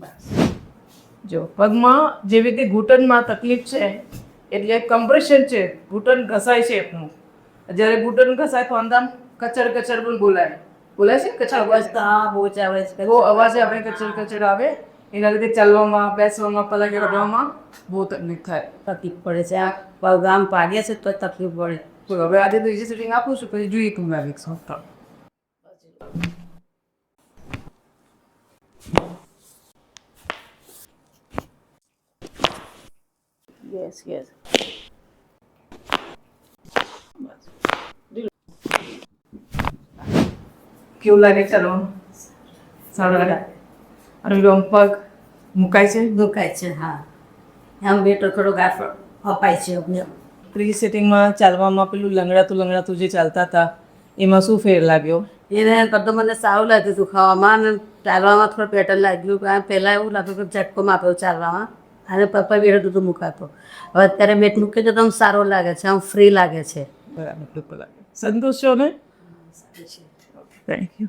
બસ જો પગમાં જેવી રીતે ઘૂંટણમાં તકલીફ છે એટલે કમ્પ્રેશન છે, ઘૂંટણ ઘસાય છે એમનું. જ્યારે ઘૂંટણ ઘસાય તો અંદર કચર કચર પણ બોલાય છે કચર અવાજ. હા, બહુ જ આવે છે. બહુ અવાજ આવે, કચર કચર આવે. એના લીધે ચાલવામાં, બેસવામાં, પલંગ કાઢવામાં બહુ તકલીફ થાય. તકલીફ પડે છે. આ પગ આમ પાડીએ છે તો તકલીફ પડે. હવે આજે તો ઇઝી સિટિંગ આપું છું, પછી જોઈએ તમને આવી શકતા. Yes yes. કેવું લાગે ચાલવામાં? સારું લાગે. અને પેલો પગ મુકાય છે. દુખાય છે. હા, આમ બે તો થોડો ગાફો અપાય છે અમને. ત્રીજી સિટિંગમાં ચાલવામાં પેલું લંગડાતું જે ચાલતા હતા એમાં શું ફેર લાગ્યો? એને કરતો મને સારું લાગ્યું દુખાવામાં અને ચાલવામાં થોડું પેટર્ન લાગ્યું. કારણ પહેલાં એવું લાગ્યું કે ઝટકો માપ્યો ચાલવામાં અને પપ્પા બેઠો હતું મુકાતો. હવે અત્યારે બેટ મૂકે તો આમ સારું લાગે છે, આમ ફ્રી લાગે છે. બરાબર, સંતોષ છો ને? Thank you.